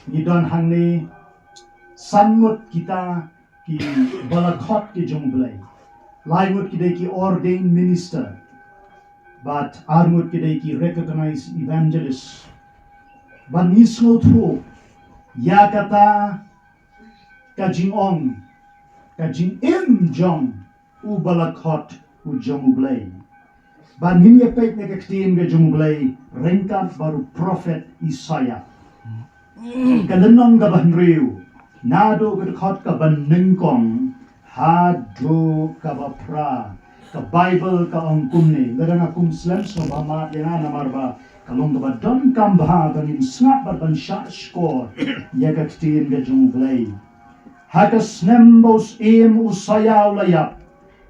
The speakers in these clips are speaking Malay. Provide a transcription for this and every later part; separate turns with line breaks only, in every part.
ngidon hang ni sangut kita ki bala khot ki U Blei laingut ki ki ordained minister but arngut ki ki recognized evangelist ban nisngo thu ya kata ka jing ong ka jing im jong u bala khot u U Blei ban min ye pek ne ka tim ge U Blei rengkat baru prophet Isaiah kalenong ka ban riu nado ka khot ka ban ningkong hado ka ba pra ka Bible ka ong kumne ngadang akum slam so ba ma yana namar ba kalong ka ba don kam ba kan snap ba ban sha score ya ka tin ga U Blei haka snembos em usaya layap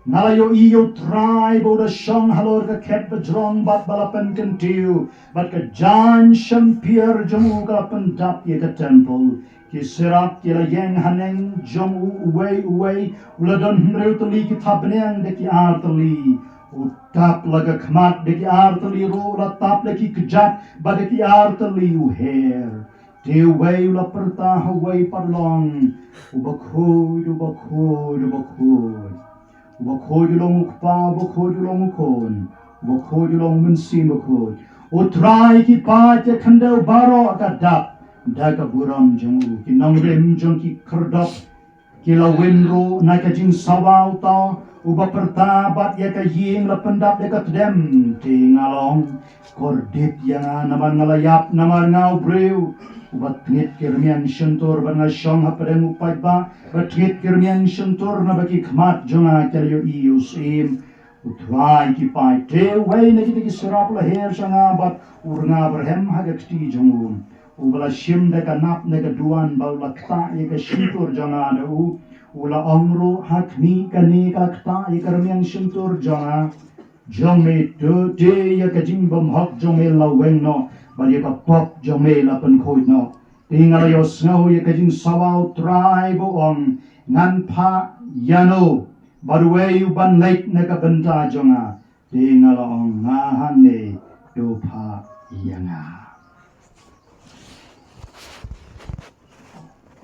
nalayo iyo try bo da shong halor ka ket ba drong bat balapan kentiu bat ka jan shan pier jamu ka pandap ya ka temple ki sirak ki la yang haneng jamu uway uladon hreu tali ki thapneng de ki artali utap laga khmat de ki artali ro la tap de ki kjat ba de ki artali u hair de way la perta haway parlong ubakhod Ubakhod long ukpa, ubakhod long ukon, ubakhod long mensim ubakhod. Utrai ki paja kandau baro kadap, daga buram jengu, ki nangrem jeng ki kerdap, ki la winro na ka jing sawaw ta, uba pertabat ya ka ying la pendap ya ka tdem, tingalong, kordit ya namar ngalayap, namar ngau breu, ubat ngit kirmian syentur ban ngasyong hapadeng upat ba bat ngit kirmian syentur na bagi khmat jonga kelyo ius im utrai ki pai te wei na ki serap la her sanga bat urna berhem haga kti jongun ubala shim de kanap ne ka duan ba la kta ye ka syentur jonga na ula ongro hakni kani ka kta ye kirmian syentur jonga jome te ye ka jingbam hak jome la weng no bali ka pop jome la pen khoi no tingal yo snow ye ka jing sawaw tribe on ngan pha yano barwe yu ban lake na ka benta jonga tingal on nga hanne do pha yanga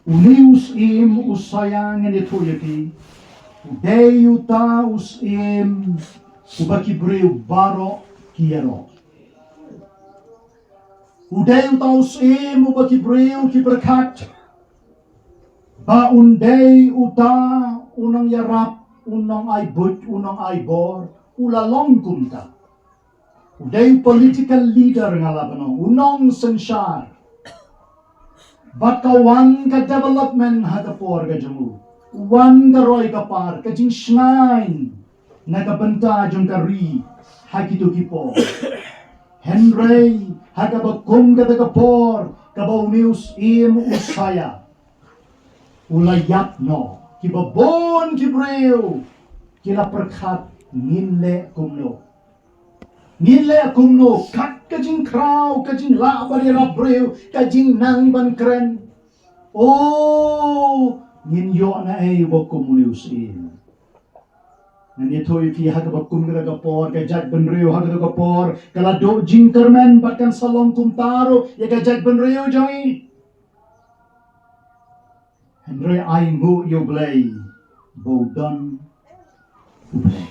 unius im usayang ni tuyati deyuta us im ubaki breu baro kiero Udai utaus im ubaki breu ki berkat ba undai uta unang yarap unang ay but unang ay bor ulalong kumta udai political leader ngalabano unang sensyar bat kawan ka development hadapor ka jamu wan ka roy ka par ka jing shrine nagabanta jong kari hakitu kipo Henry hagabakum kadagapor kabaunius im usaya ulayap no kibabon kibreu kila perkat nginle kumno kat kajing kraw kajing labari rabreu kajing nang ban kren nginyo na ay wakumunius im Nanitoy fi hagabakum kadagapor kajat benreu hagapor kala do jingkerman bahkan salong kumtaro ya kajat benreu jangi Henry aingu U Blei bodan U Blei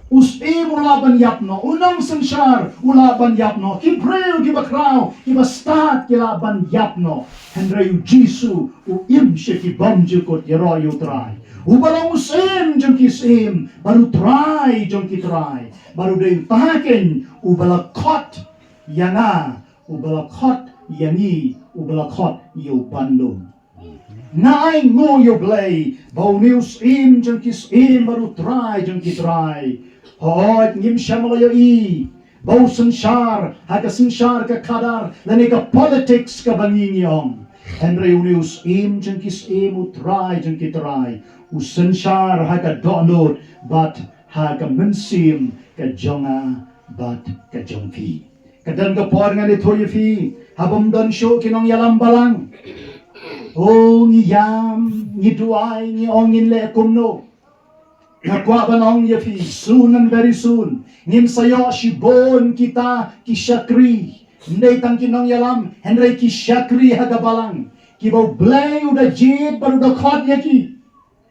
usim ulaban yapno unang sensyar ulaban yapno kibreu kibakraw kibastat kilaban yapno Henry Jisu u imshe kibamju kot yeroyo trai Ubalang usim jong kisim baru try jong kitry baru day tahakin ubala khot yana ubala khot yani ubala khot yo bandung nai ngo U Blei bau news im jong kisim baru try jong kitry hot ngim shamalayo bau sensyar haga sensyar ka kadar lani ka politics ka banginyong Henry Unius im jong kisim utry jong kitry usensyar haga donut bat haga mensim ka jonga bat ka jongfi kadan ka por nga ni toyefi habam don show kinong yalam balang ngiyam ngiduay ni ongin le kumno nakwa banong yefi soon and very soon ngim sayo shibon kita ki shakri Ndai tang kinong yalam, Henry ki syakri hagabalang. Ki bau blai udah jid baru udah khot ya ki.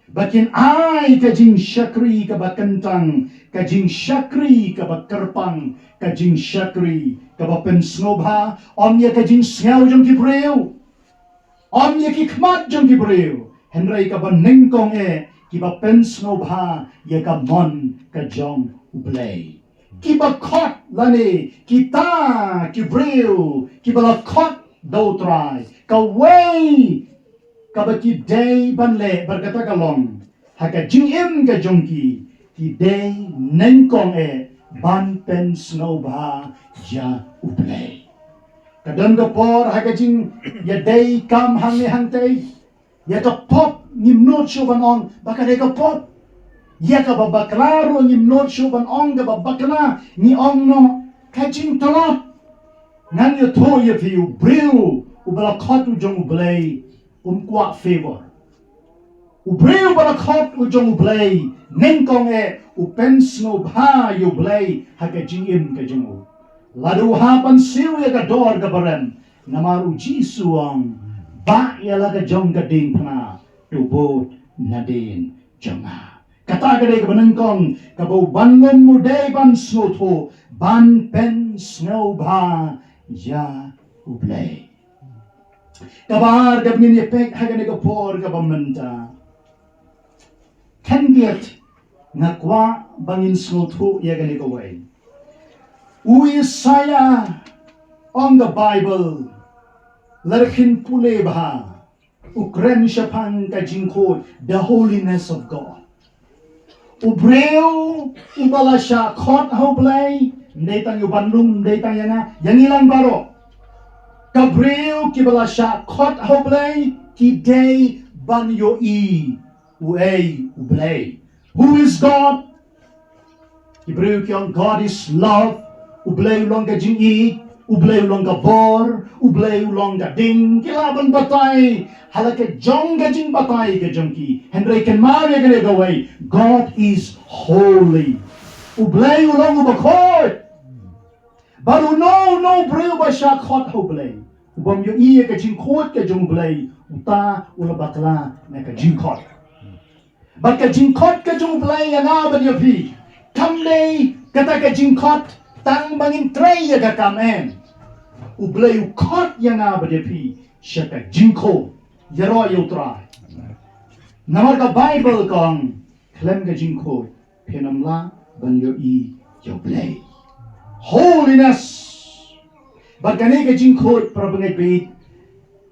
Bakin ai ka jing syakri ka ba kentang, ka jing syakri ka ba kerpang, ka jing syakri ka ba pensnobha, om ya ka jing sngau jong ki breu. Om ya ki khmat jong ki breu. Henry ka ba nengkong ki ba pensnobha ya ka mon ka jong U Blei. Ki ba khot lani kita ki breu, ki ba la khot do try. Ka wei kabaki day banle berkata kalong haka jingim ka jongki ki day nengkong ban pen snowba ja U Blei kadon ka por haka jing ya day kam hangi hangtay ya ka pop nimnot syo ban ong baka day ka pop ya ka babaklaro nimnot syo ban ong ka babakla ni ong no ka jing talot ngan yo to ya fi U Breu U bala khot u jong U Blei kuat favor. U Breu bala khot u jong U Blei nengkong u pensno bha U Blei haka jingim ka jongu. Ladu hapan siu ya ka dor ka barem namaru jisuang ba ya la ka jong ka ding pana tu bot nadin jonga. Kata ka dei ka nengkong ka bau banlon mu dei ban sno tho ban pensno bha ya U Blei. Kabar gabngin yepek hagan ega por gabamenta. Kendiat ngakwa bangin snotu yagan ega way. Saya on the Bible larkin pule bha. Ukren syapang kajingkot the holiness of God. Ubreu ubalasya khot U Blei ndetang ubandung ndetang yana yang ilang baro. Gabriel kibalasya khot U Blei ki day ban yo U Blei. Who is God? Gabriel ki God is love. U Blei ulong ka jing U Blei ulong ka bor. U Blei ulong ka ding kilaban batay. Halaka jong ka jing batay ka jong ki. Henry kan mari ka gaway. God is holy. U Blei ulong ubakot. Baru no breu basya khot U Blei. Ubam yo ka jing khot ka jong Blei. Uta ula bakla na ka jing khot. Bat ka jing khot ka jong Blei yang aban yo pi. Kamne kata ka jing khot tang bangin tray ya ka kamen. U Blei u khot yang aban yo pi. Siya ka jing khot. Yaro yo try. Namar ka Bible kong klem ka jing khot. Penamla ban yo Blei. Holiness. Bagani ka jing khot prabangay bit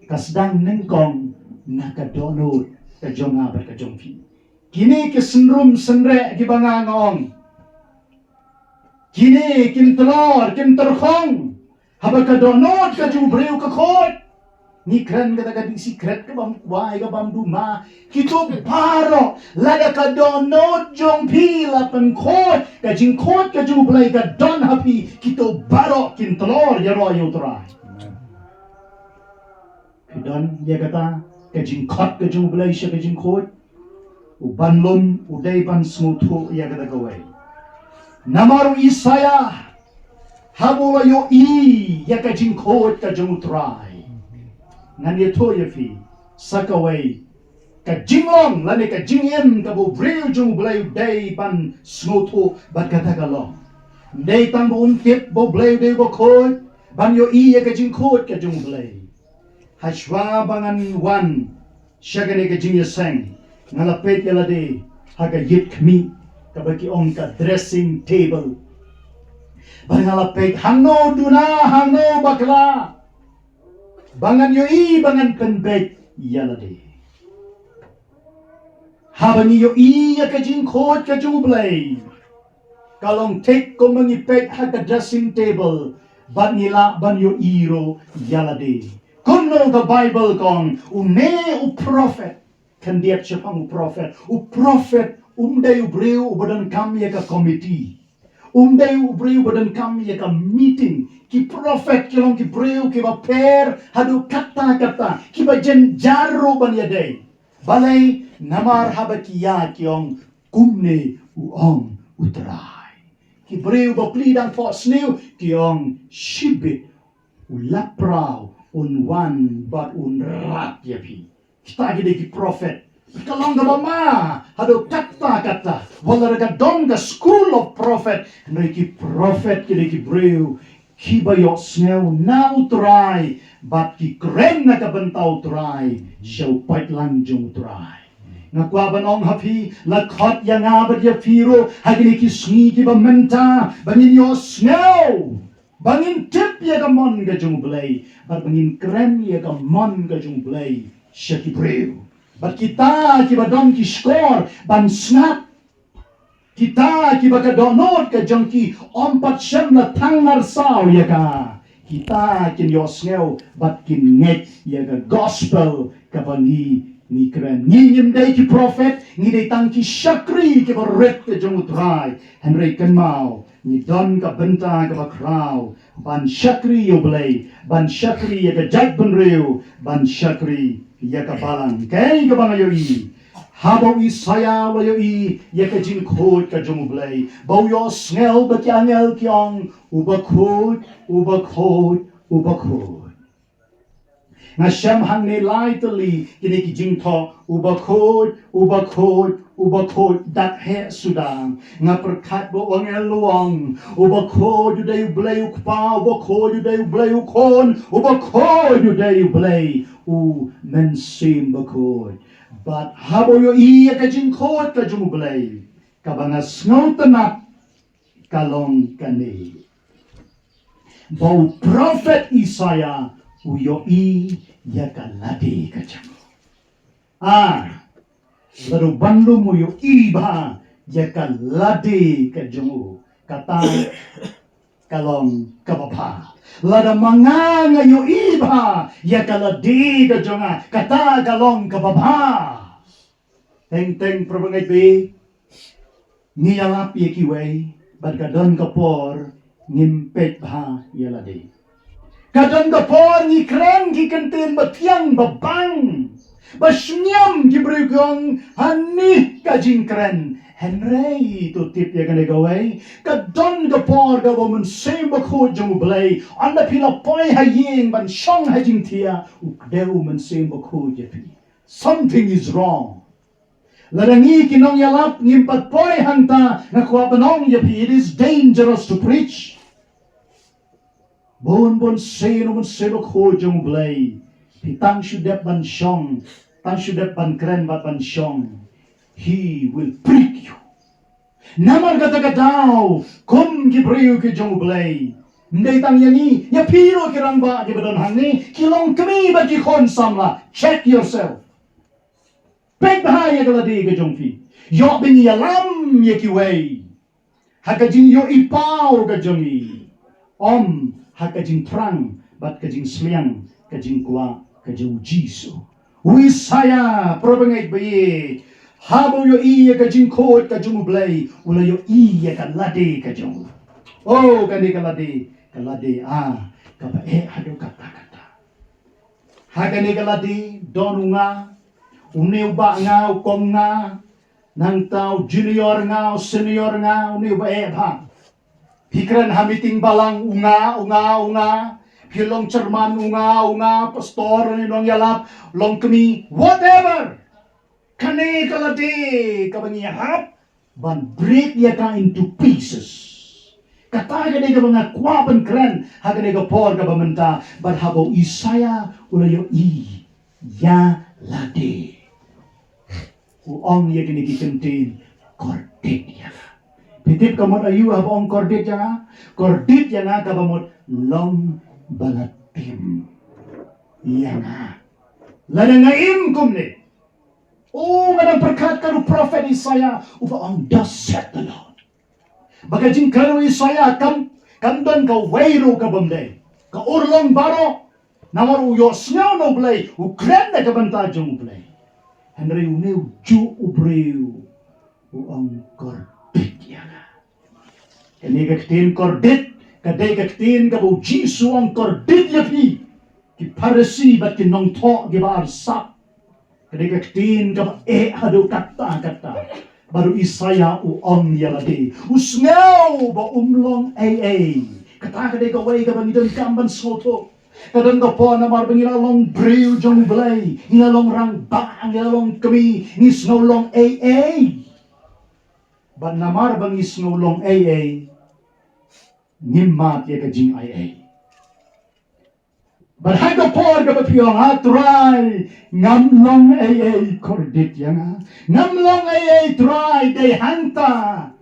kasdang nengkong nakadonod ka jong abar ka jong pi. Kini kisenrum senre gibanga ngong. Kini kintelor kinterkhong. Haba ka donod ka jong breu ka khot. Ni kren kata ka di secret ka bam wai ka bam duma. Kito baro lada ka donod jong pi lapan khot. Ka jing khot ka jong Blei ka don hapi. Kito baro kintelor yaro yutrai. Kidon dia kata ka jing khot ka jong Blei siya ka jing khot. Ubanlon uday ban smutu ya kata gawai. Namaru Isaya habula yo ya ka jing khot ka jong utrai. Ngan ye to ye fi sakaway ka jingong lani ka jingim ka bu breu jong Blei day ban smutu bat kata galong. Day tang bu untip bu Blei day bu khot ban yo ya ka jing khot ka jong Blei. Hashwa bangan wan syagane ka jing yaseng ngalapet yalade haga yit kmi kabaki ong ka dressing table. Bangalapet hangno duna hangno bakla. Bangan yo bangan penbet yalade. Habang yo ya ka jing khot ka jong Blei. Kalong tek ko mangipet haga dressing table. Ban nila ban yo ro yalade. Kuno ka Bible kong u prophet. Kandiat siya pang u prophet umday u breu ubadan kami ka committee. Umday u breu ubadan kami ka meeting. Ki prophet kilong ki breu ki ba per hadu kata ki ba jaro ban yaday. Balay namar habakiya kiong kumne uong utray. Ki breu ba plidang po snew kiong shibit Laprau wan but rat ya pi. Kita gede ki prophet. Kalong ga mama hado kata wala ga don ga school of prophet na ki prophet gede ki breu ki bayo sneu now try but ki kren na ka bentau try show pat lang jung try. Ngakwa banong hapi la khot yang abad ya piro hagini ki sni ki ba menta bangin yo sneu. Bangin tip ya ka mon ga jung blei, but bangin kren ya ka mon ga jung blei, shaki breu. But kita ki ba don ki score ban snap. Kita ki ba ka donot ka jung ki ompat shem la tangnar sao ya ka. Kita kin yo sneu but kin net ya ka gospel ka bani ni kren. Ni dai ki prophet, ni dai tang ki shakri ki ba ret ka jung utrai, Henry kan mau. Ni don ka benta ka ba krau ban shakri yo blei ban shakri ya ka jag ben reu ban shakri ya ka balang kai ka bang yo i habo i saya lo yo i ya ka jin khot ka jung blei bau yo snel ba kyangel kyong uba khot na shem hang ne lai tali kini ki jing tho uba khot dat he sudang nga perkat bo wangel luang uba khot you day blay ukpa uba khot you day blay ukon uba khot you day blay u men sim ba khot but habo yo iya ka jing khot ka jung blay ka banga snau tanap kalong kane bau prophet Isaiah uyo i ya kaladi ka jang lalu bandu mo yo iba ya kaladi ka jang kata kalong kabapa lada manganga yo iba ya kaladi ka jang kata kalong kabapa teng probangay be niyalap ye kiway bad kadon kapor ngimpet ba yaladi kadang kapor ni kren ki kentin batiang babang basnyam ki brugong hani kajing kren Henry to tip ya gane gawai kadang kapor ga woman same bakho jong blai anda pila poi haying ban shong hajing tia ukdeu man same bakho jepi something is wrong larangi kinong yalap ngimpat poi hanta nakwa banong jepi it is dangerous to preach Bon seno bakho jong blai pitang shudep ban shong tang shudep ban kren ban shong he will prick you namar kata kum ki breu ki jong blai ndai tang yani ya piro ki rangba ki badon hangni kilong kami ba ki khon samla check yourself pek bahaya kala di ki jong fi yo bin yalam ye ki wei hakajin yo ipau ka jongi hakajing terang bat kajing sliang kajing kwa kajing jisu wisaya probangay bayi habo yo iya kajing khot kajing blay ula yo iya kalade kajing kani kalade kaba hado kata hakani kalade donunga uneu ba nga ukong nga nang tau junior nga senior nga uneu ba bang Pikiran hamiting balang unga pilong cerman unga pastor ni nong yalap long kami whatever kane kalade kabangi hap ban break ya ka into pieces kata gade ka mga kwapan kren hagade ka por ka bamenta but habo Isaya ulayo ya lade uong ya kini kikentin kordet ya Pitip kamot ayu habang kordit yang kabamot long balatim yang lada ngaim kumne ngada berkat kanu prophet Isaiah upa ang thus said the Lord bagajing kanu Isaiah kam don ka wairo ka bamde ka urlong baro namar uyo snow no blay ukren na kabantajong blay Henry uneu ju ubreu ang kordit yang Kani kaktin kordit, kadai kaktin kabu Jisu ang kordit yapi, ki parasi bat ki nong to ki ba arsap, kadai kaktin kabu hado kata, baru Isaya uong yaladi, usngaw ba umlong kata kadai kawai ka bang idang kamban soto, Kadang po na marbang ilalong bril jong blay, ilalong rang bang, ilalong kami, is no long AA. But na marbang is no long AA, nimmat ya ka jing AA. But haga po ka piyong try, ngamlong AA kordit yang ngamlong AA try, day hanta.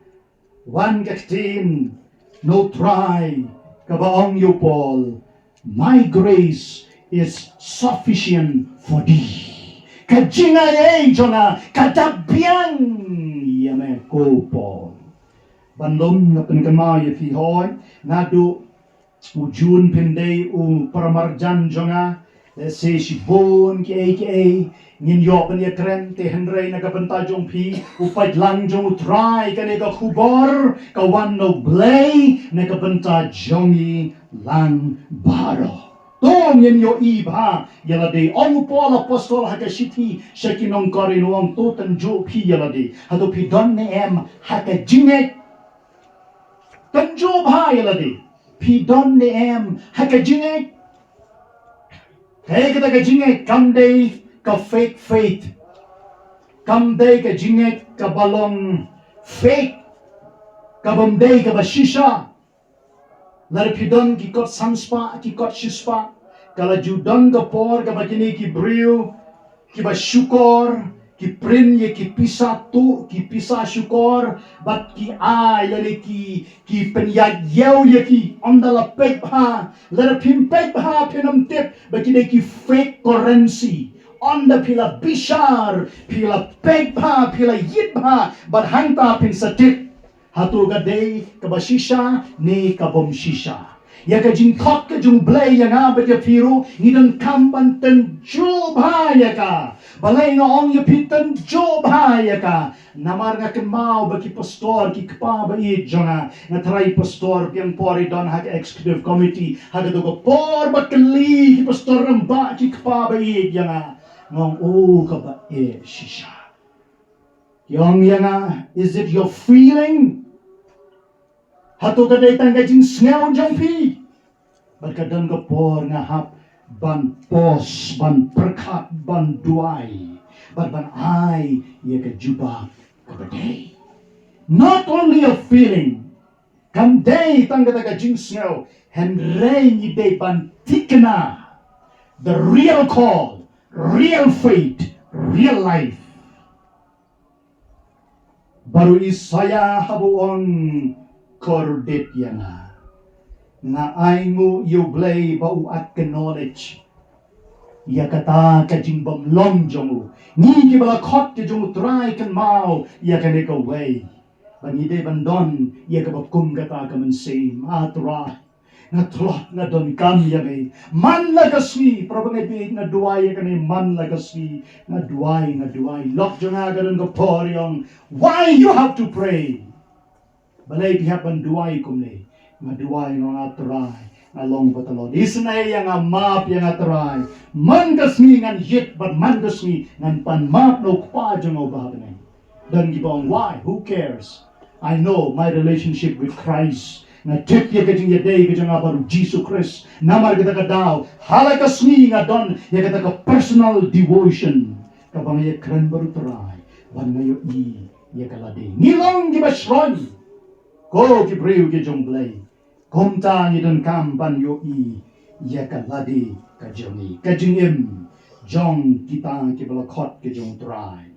1:16, no try, kabaong you Paul. My grace is sufficient for thee. Kajingay jona kadabyang yame ko Paul. Bandom nga penkama yafi hoy nadu ujun pendey paramarjan jonga se shibon ki ngin yo pen ya kren te henrei na kabenta jong pi upat lang jong try kane ka khubor ka wan no blay na kabenta jongi lang baro tong yen yo iba yala de ong Paul apostol hakashiti shakinong karinong tutan jo pi yala de hado pi don ne em hakajinget tanjo bha yala de pi don ne em hakajinget kaya kita kajinget kamday ka fake faith. Kamday ka jinget ka balong fake. Kabamday ka bashisha. Laripidon ki kot sanspa, ki kot shispa. Kala judon ka por ka bagini ki brio, ki basyukor, ki prin ye ki pisa tu, ki pisa syukor, bat ki yali ki penyagyaw ye ki ondala pekha. Laripim pekha pinam tip, bagini ki fake currency. Onda pila bishar, pila pegpa, pila yitpa, but hangta pin satit. Hatu gadei kabashisha ni kabomshisha. Ya ka jing khot ka jung blay ya nga bet ya piru ngidan kamban ten job ya ka. Balay nga ong ya pitan job ya ka. Namar nga kemau baki pastor ki kpa ba i jonga nga try pastor piang pori don hak executive committee hak do por ba kali ki pastor ramba ki kpa ba i jonga. Ngong ka ba shisha. Yang yana, is it your feeling? Hatu ka day tangga jing sngaw jong pi. Bagkadang ka por nga hap ban pos, ban perkat, ban duay. Ban ay, ya ka juba ka ba day. Not only a feeling. Kam day tangga taga jing sngaw, henrei ni day ban tikna. The real call. Real faith, real life. Baru isaya habuon kordit yana. Na aingu U Blei bau at knowledge. Ya kata kajing bamlong jongu. Ni ki bala khot ki jongu try kan mau ya kan eka way. Bangide bandon ya ka bakum kata ka mense atra. Na trot na don kam yame man lagasni probably be na duai kani man lagasni na duai lock jonga garon go poriong why you have to pray balay pihapan duai kumne na duai no atrai along batalon isna yang map yang atrai man gasni ngan yet but man gasni ngan pan map no pa jongo babane dan gibong why who cares I know my relationship with Christ na tip ya kajing ya day kajing baru Jesus Christ namar kita ka daw halaka sni nga don ya kita ka personal devotion kabang ya kran baru try ban ngayo ya kalade ngilong di basron ko ki breu ki jong blay komta ni don kam ban yo ya kalade kajing jong kita ki bala khot ki jong try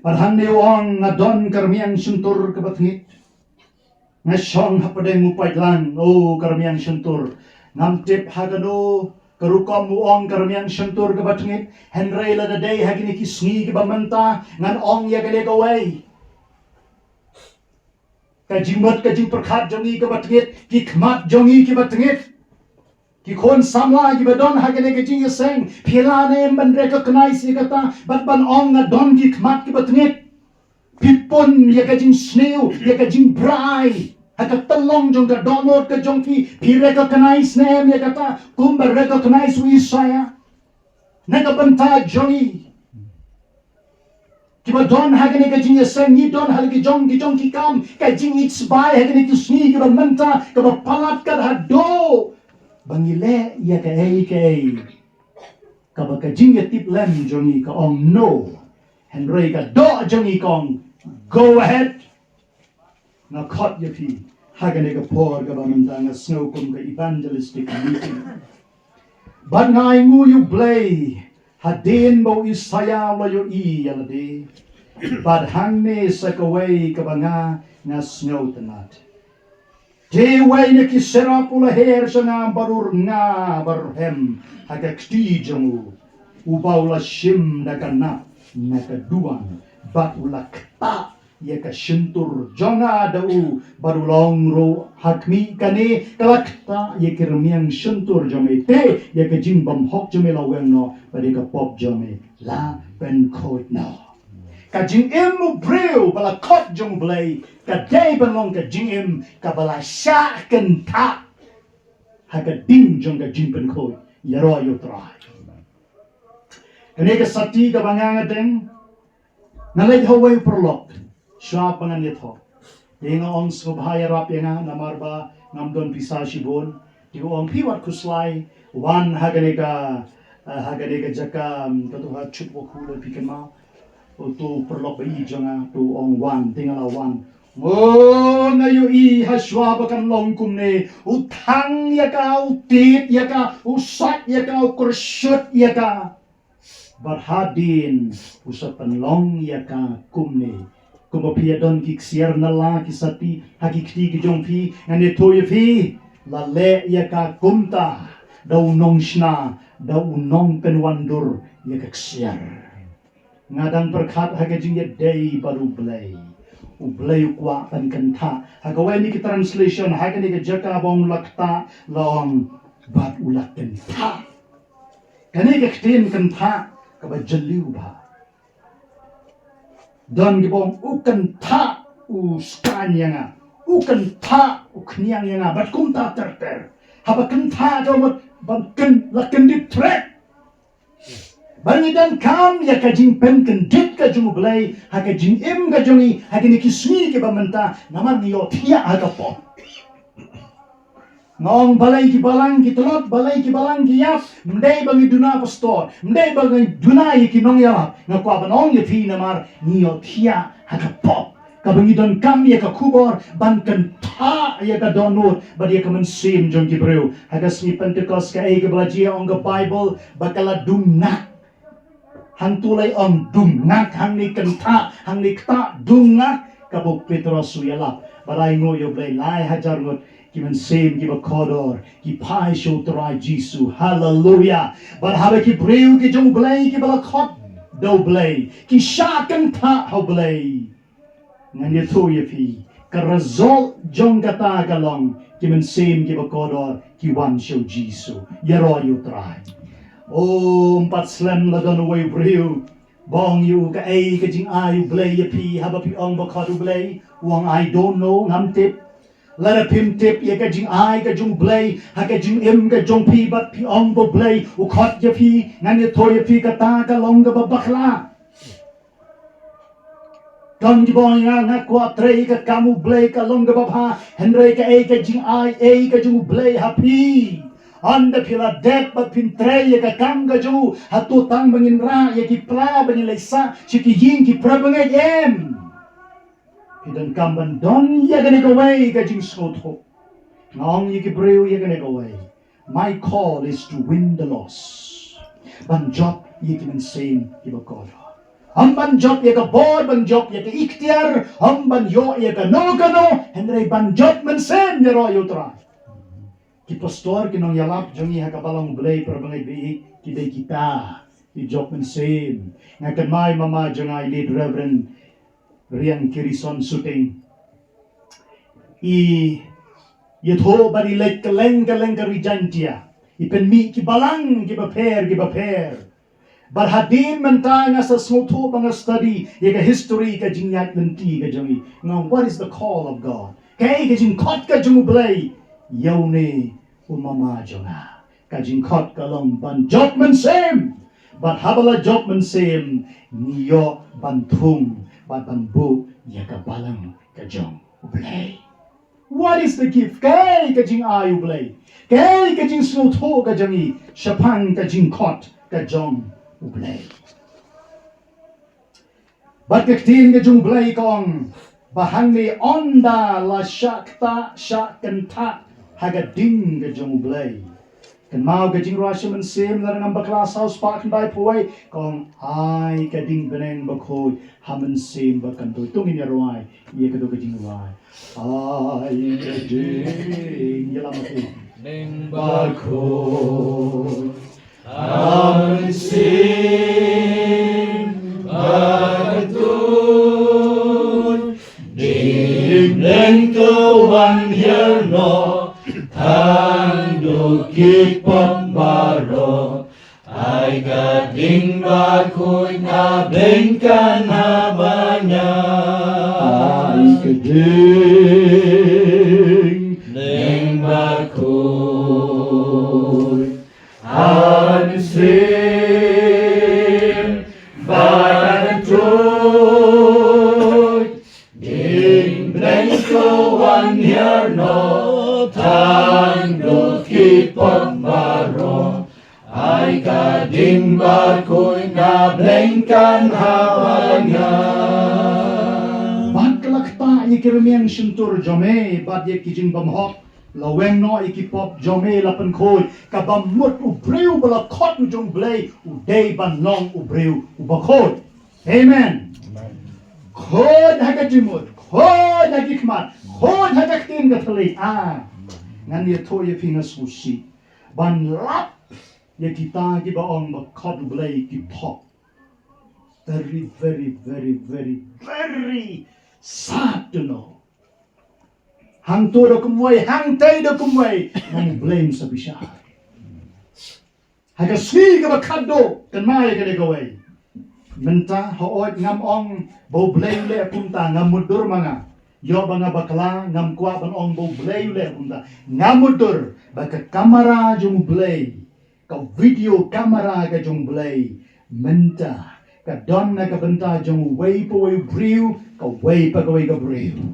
parhan ne wong nga don karmiang suntur kabatngit Ngasong hapadeng upay lang, karamiang syantur. Namtip hagano, karukom uong karamiang syantur kabatngit. Henry la daday hagini kisngi kabamanta, ngan ong yagale kaway. Kajimot kajing perkhat jongi kabatngit, kikmat jongi kabatngit. Kikon samla kibadon hagini kajing yaseng, pilane ban recognize kata, bat ban ong nga don kikmat kabatngit. Pipon ya kajing snail, ya kajing brai. Haka talong jong ka donot ka jong pi recognize na ya kata kumba recognize wi saya. Nagabanta jongi. Kiba don hagani kajing ya sen ni don halgi jong ki kam kajing it's by hagani ki sni kiba manta kiba palat ka hado. bangile ya ka ka ba ka jing ya tip lem jongi ka ong no henry ka do jongi kong go ahead na khot ya pi hagane ka por ka ba mantanga snow kum ka evangelistic meeting but ngai ngu U Blei hadin bo isaya lo yo I yalade but hangne sakaway ka ba nga snow tanat Deway na kisera pula her sa nga barur nga barhem hagakti jamu ubaw la shim na kana na kaduan bat ulakta ya ka shintur jona dau barulong ro hakmi kane kalakta ya kirmiang shintur jame te ya ka jimbam hok jame la wengno bari ka pop jame la ben khot no ka jingim mo breu bala khot jong blei ka day belong ka jingim ka bala sha kan ta ha ka ding jong ka jingpen khoi yaro yo trai kane ka sati ka banganga deng nalay haway perlok sya pangan yatho denga ong subhaya rap yana namarba namdon pisa shibon di ong piwat kuslai wan hagane ka jaka katuha chutwo khule pikan mau tu perlok bai janga tu ong wan tingala wan oh ngayo I haswa bakan longkum ne utang ya ka utit ya ka usat ya ka kursyut ya ka barhadin usat penlong ya ka kumne kumapia don kiksiar nala kisati hakikti kijongpi ngane toye fi lale ya ka kumta dau nong shna dau nong penwandur ya kaksiar ngadang berkat hagajing ya day baru blei U Blei kwa pan kanta hagawai ni ki translation hagani ka jaka bong lakta long bat ulak kanta kani ka ktin kanta ka ba jaliu ba don gibong u kanta u skanya u kanta u kniang nga bat kumta terter haba kanta jomot ban ken laken di trek Bangidan kam ya kajing pen kendit ka jung Blei ha kajing im ka jungi ha kini kismi ke bamenta naman niyo tiya agapo ngong balai ki balang ki telot balai ki balang ki yap mdai bangi duna pastor mdai bangi duna ki nong ya ngakwa banong ya pi namar niyo tiya agapo kabangidan kam ya ka kubor ban kan ta ya ka donut badi ka man sim jung ki breu hagas ni pentecost ka ay ka balaji ong ka bible bakala dumna hang tulay ang dungak hang ni kanta hang ni kta dungak kabuk Petros suyalap baray ngo U Blei lai hajar ngot kiman sem ki bakodor ki pai show trai Jisu hallelujah bar habe ki breu ki jong Blei ki bala khot do Blei ki sha kanta ho Blei ngan ye to ye fi ka result jong kata galong kiman sem ki bakodor ki wan show Jisu yaro yu trai Oh, empat slam la don away breu. Bong you ka ay ka jing ay U Blei ya pi haba pi ong bakot U Blei. Wang I don't know ngam tip. Lada pim tip ya ka jing ay ka jung Blei. Ha ka jing im ka jong pi bat pi ong bo Blei. U khot ya pi ngan ya to ya pi ka ta ka long ka babakla. Don di bong nga nga kwa trei ka kamu Blei ka long ka babha. Henry ka ay ka jing ay ka jung Blei ha pi. Anda pila dep ba pintre ya ka kanga ju hatu tang bangin ra ya ki pla bangin lesa chiki yin ki pra bangay em hidan kamban don ya gonna go away ka jing sotho ngong ya ki breu ya gonna go away my call is to win the loss ban job ya ki man same ki ba kodo ang ban job ya ka bor ban job ya ka ikhtiar ang ban yo ya ka no henry ban job man same ya ro yo tra ki pastor kinong yalap jongi hakabalang Blei perbangai bi kidai kita di jokmen sem ngakan mai mama jongai lead Reverend Rian Kirison Suting I yetho bari lek keleng rijantia ipen mi ki balang ki baper barhadin mentanga sa smoto banga study yaga history ka jingyat lenti ka jongi now what is the call of God kay ka jing khot ka jung Blei yaune umama jonga kajing khot kalong ban job man same but habala job man same niyo bantung bat ban bu ya ka balang ka jong U Blei What is the gift? Kay ka jing U Blei. Kay ka jing slow to ka jangi. Shapan ka jing khot ka jong U Blei. But ka tin ka jong Blei kong. Bahang onda la shakta shakanta haga ding ka jong U Blei. Kan mau ka jing rasya man sim la ngam baklas house park by poi kong ai ka ding beneng bakhoy haman sim bakan tu tungin ya ruai ye ka do ka jing ruai ai ka ding ya lamati
Ning
bakhoy haman sim bakatun ding neng kawan yerno Hando kipang baro ay gading bakoy na bengkan habanya ay gading neng bakoy ansim baratoy ding neng kawan yerno Tando kipang baro ay gading bakoy na blengkan hawanya. Bat kalakta ikirmiang suntur jome bat ye kijing bamhok laweng no ikipop jome lapan koy kabamut ubreu bala khot ujong blei udei ban long ubreu ubakoy. Amen. Khot hagajimut, khot hagikmat, khot hagaktin gatali ngan ye to ye pinga sushi ban lap ye kita ki baong ba khot blei ki pop very sad to know hang to do kumway hang tay do kumway nang blame sa bisha haga swi ka ba khado kan mai ka de gaway menta hoot ngam ong bo blame le punta ngam mudur mga yo banga bakla ngam kwa ban ong bo blei le bunda ngamudur baka kamera jung blei ka video kamera ka jung blei menta ka donna ka benta jung wei po wei briu ka wei pa ka wei ka briu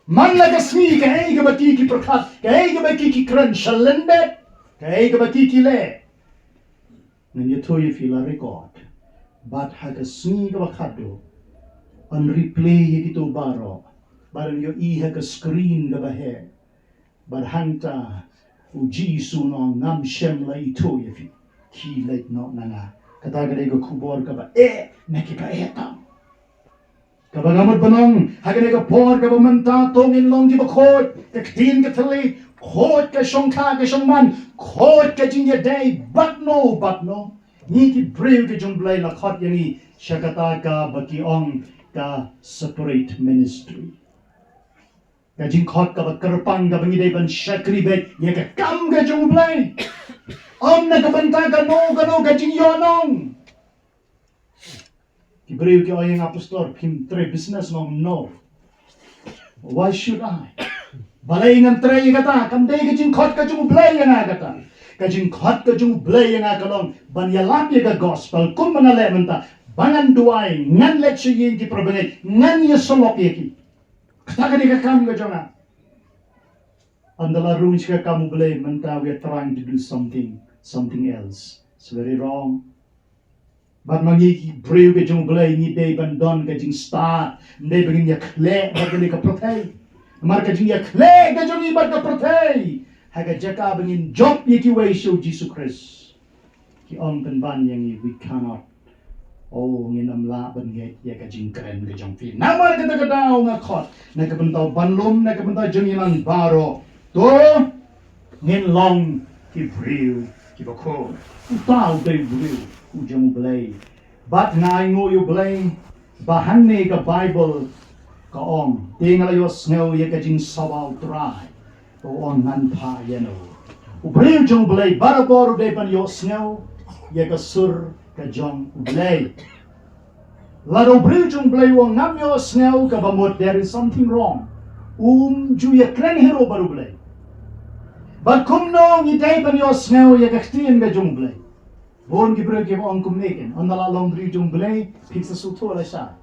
man la ka smi ka ei ka baki ki prakat ka ei ka baki ki kran shalende ka ei ka baki ki le nan ye to ye feel a record but ha ka smi ka bakado on replay ye kito baro barang yo iha ka screen ka bahe barhanta uji suno ngam shem la ito yefi ki late no nanga kataga de ko kubor ka ba neki pa tam ka ba ngamot banong hagane ka por ka ba manta tongin long di ba khot ka tin ka thali khot ka shongkha ka shongman khot ka jingya day but no ni ki brave ka jong blai la khot yani shakata ka baki ong ka separate ministry Kajing khot ka ba kerpang ka bangi day ban shakri bet ye ka kam ka jung blai na ka banta ka no kajing yonong ki breu ki oyeng apostol kim tre business no why should I balay ngam tre kata kam day kajing khot ka jung blai nga kata kajing khot ka jung blai nga kalong ban yalap ye ka gospel kum manale menta bangan duai ngan let yin ki probane ngan ye solop ye ki Katakan ka kamu ka jonga. Andala ruins ka kamu blame menta we are trying to do something else. It's very wrong. But mangi brave ka jong blame ni day bandon ka jing start. Day begin ya kle bagani ka protay. Mar ka jing ya kle ka jong ibat ka protay. Haga jaka begin job ye ki way show Jesus Christ. Ki on ban yang we cannot nginam la ban nge ya ka jing kren ka jong fi namar ka ta daw nga khot na ka bentaw banlom na ka bentaw jong ilang baro to ngin long ki briu ki bako utaw day briu u jong blai bat ngai ngo yu blai bahan ne ka bible ka ong tingala yo sneo ya ka jing sabaw try to on nan pa yeno u briu jong blai barabor de pan yo sneo ya ka sur ka jong blai lado bril jong blai wong ngam yo snel ka bamot there is something wrong ju ya kren hero baru blai but kum no ni dai ban yo snel ya ka htien ga jong blai bon ki bril ki ong kum neken andala long bril jong blai pizza su to la sha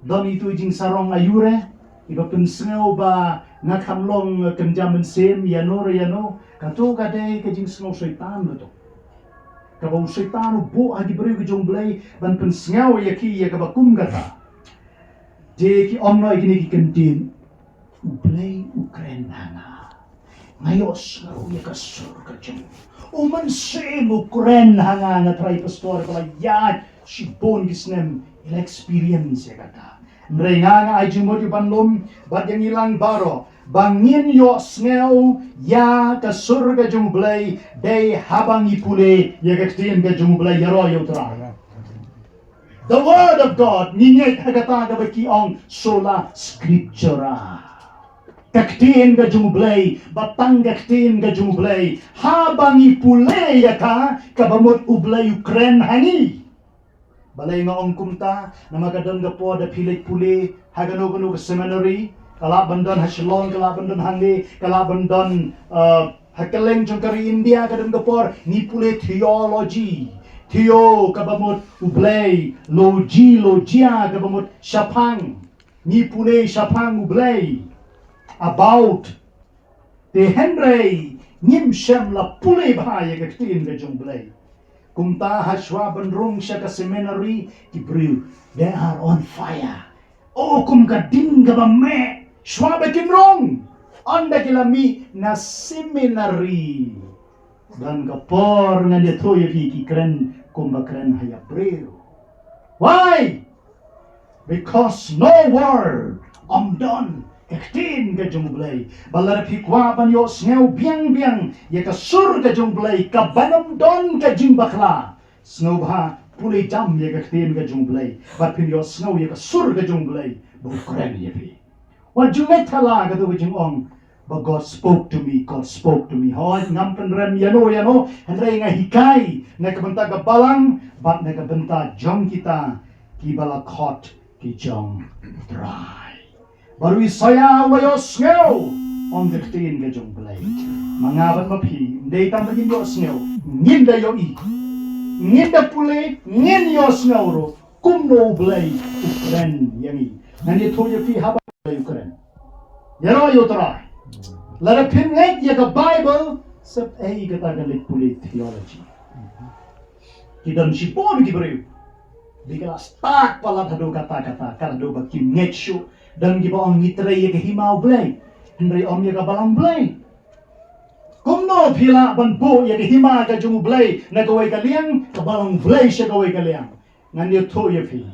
don itu jing sarong ayure iba pen snel ba Nakam long kenjaman sem yano kato kadai kajing snow syaitan betul. Kabau syaitan bu agi beri ke jong blai ban pen sngau ya ki ya kabakum kata. Je ki omno igini ki kentin U Blei Ukren hanga. Ngayos ngaro ya ka surga jong. Uman sem Ukren hanga na try pastor pala yat si bon gisnem il experience ya kata. Mereka ay jumot yung panlum, bat yang ilang baro, bangin yo sneo ya ka surga jung blay, day habang ipule ya kaktiin ka jung blay yaro yo tra. The word of God, ninyay hagata ka baki ang sola scriptura. Kaktiin ka jung blay, batang kaktiin ka jung blay, habang ipule ya ka, kabamot ublay Ukren hangi. Balay nga ong kumta na magadon ga po da pilit puli hagano-gano ka seminary kalaban don hasilong kalaban don hangi kalaban don hakaleng jong kari India kadon ga por ni puli theology theo kabamot ublay logia kabamot syapang ni puli syapang ublay about the Henry nim syam la puli bahaya kaktiin ga jong blay. Kung ta haswa bandrong siya ka seminary, Hebrew, they are on fire. O kung kading ka ba me, shwa ba kinrong? Anda kilami na seminary. Dan kapor nga dito yung kikikren kung bakren hay Hebrew. Why? Because no word done. Kaktin ka jong blay. Balarap hikwa ban yo sngaw biang ya ka sur ka jong blay. Kabanam don ka jing bakla. Sngaw ba pulay jam ya kaktin ka jong blay. Bat pin yo sngaw ya ka sur ka jong blay. Bukren ya pi. What you met tala ka to ka jing ong. But God spoke to me. God spoke to me. Hoy ngampen rem yano. Hendray nga hikay. Nakabenta ka balang. Bat nakabenta jong kita. Kibala khot ki jong dry. Baru saya wayos ngeo on kaktiin ka jong blay. Mangabat mapi, hindi tamagin yo ngeo, nginda yo i. Nginda puli, ngin yo ngeo ro, kumno blay Ukren yami. Nandito yo fi habang blay Ukren. Yaro yo tara. Larapin ngay ya ka Bible, sab ay katagalit puli theology. Kidan si Paul gibriw. Biglas tak pala hado kata-kata, karado ba kimnetsyo. Dan giba ang ngitray ya kahimaw blay. Hendray om ya kabalang blay. Kumno pila banpo ya kahima ka jung blay. Nagaway kaliang, kabalang blay siya gaway kaliang. Nganyo to ya pi.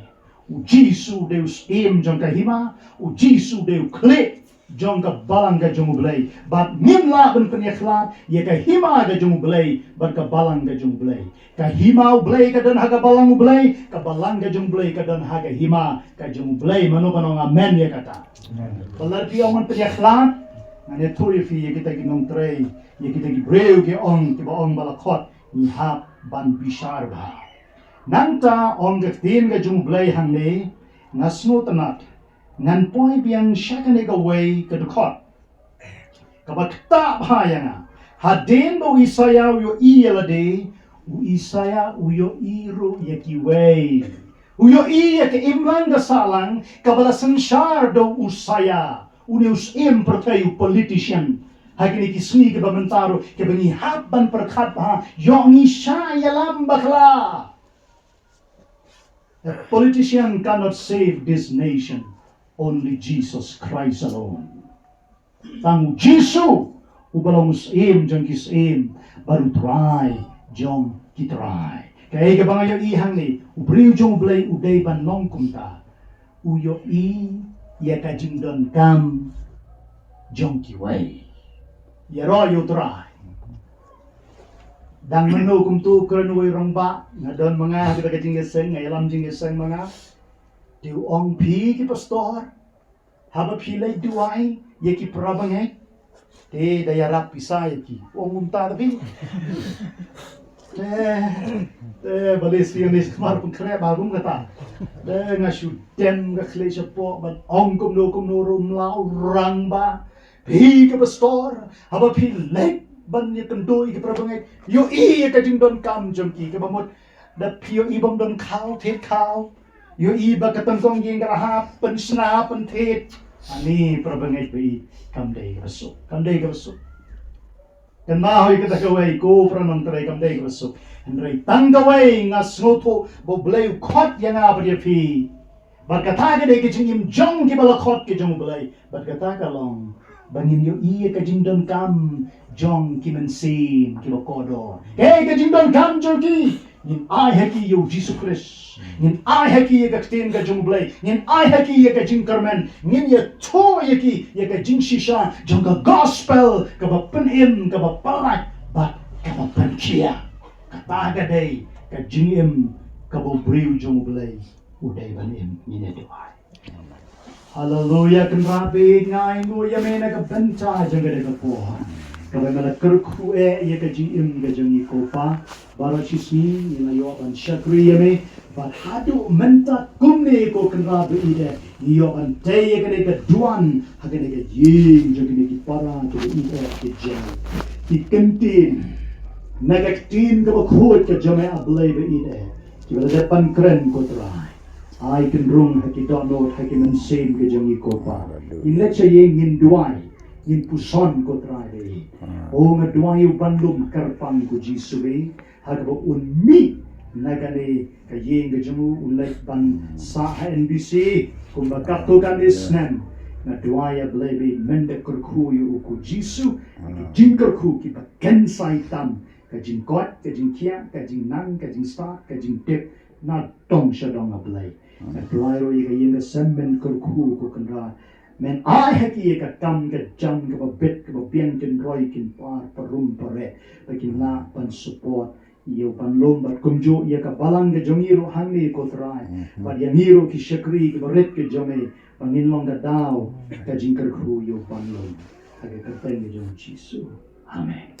U Jisu deus im jong kahima. U Jisu deus klik jong kabalang ka jung blay. Bat ngimla ban penyeklat ya kahima ka jung blay. Bat kabalang ka jung blay. Kahimaw blay kadan haga balang blay. Kabalang ka jung blay kadan haga hima ka jung blay. Mano kanong amen ya kata. Balar piyaw man penyeklat. Nganyo to ya pi ya kita ginong tray. Ya kita gibreu ke ong kiba ong balakot. Nihap ban bishar ba. Nanta ong kaktin ka jung blay hangne. Ngasno tanat. Ngan poy biyang siya ka negaway kadukot. Kabakta bahaya nga. Hadin do isayaw yo iyalade. U Isaya uyo iro yakiway. Uyo iya ke imlan gasalang kabalasan syar do usaya. Uneus im pertayu politician. Hagini kisni ke bamentaro ke bengihaban perkat ha yongi syaya lambakla. A politician cannot save this nation. Only Jesus Christ alone. Tangu Jisu ubalong usim jang kisim baru try jong kitry. Kaya kabangayo ihang ni, ubriw jong blay uday ban nong kumta. Uyo ya kajing don kam jong kiway. Yaro yo try. Dang menu kumtu kerenuay rong ba, nga don mga kita kajing geseng, nga yalam jing geseng mga. Diu ong pi ki pastor. Haba pilay duay, ya ki prabangay. Te dayarap isa ya ki. Ong umta tapi. Balis yang ni kemar pun kere bagum kata. Ngasu dem ngakle siapa, but ong kum no rum lau rang ba. Pi ke pastor, haba pi lek ban ye kendoi ke prabangai. Yo i ye kading don kam jongki ke bamot. Da pio ibam don kau tet kau. Yo i ba katangkong yang garahap pen sna pen tet. Ani perbangai pi kamdai besok. Kamdai besok. Dan mahoy kita kaway ko pranong tray kamdai besok. Andray tanggaway ngas ngoto bo blay khot yang apa dia pi. Bat kata ka dai ke jingim jong ki bala khot ke jong blay. Bat kata ka long bangin yo iya ka jingdon kam jong ki mensim ki bokodo. Hey ka jingdon kam jong ki. Nin ai haki yo Jesus Christ. Nin ai haki ye ka tin ka jong blay. Nin ai haki ye ka jing karmen. Nin ye to ye ki ye ka jing shisha jong ka gospel ka ba penim ka ba palat bat ka ba pankia. Kata ka dai ka jingim ka bo briu jong blay. Uday banim nin doai. Hallelujah kan rabi ngai ngo ya mena ka benta jong ka po. Kaya mala kerku ye ka jingim ka jong ko pa. Barachisi ina yo an shakri yame but hadu menta kumne ko kanra be ide yo an tay ka ne ka duan ha ka ne ka ying jo ne ki para to ide ke jeng ki kentin negatin ka khot ka jame ablay be ide ki wala depan kren ko try ai kan rung ha ki download ha ki men same ka jong ko pa in lecha yeng in duai in puson ko try be o nga duai bandum karpang ko jisu be hagbo unmi nagane kayeng gajamu ulay ban sa NBC kumba kato kanisnan na duaya blebe mende kurku yu ku jisu jing kurku ki baken saitam ka jing kot ka jing kia ka jing nang ka jing sta ka jing tip na tong shadong ablay na duairo yi kayeng ka semmen kurku ku kanra men ai haki ka kam ka jam ka bit ka bian kin roi kin par parum pare bakin na pan support iyo panlom bat kumjo iya ka balang ke jongiro hangni ko trai bat yangiro ki shakri ki baret ke jome panginlong ka daw ka jingkar khu iyo panlom aga ka teng ke jong jisu amen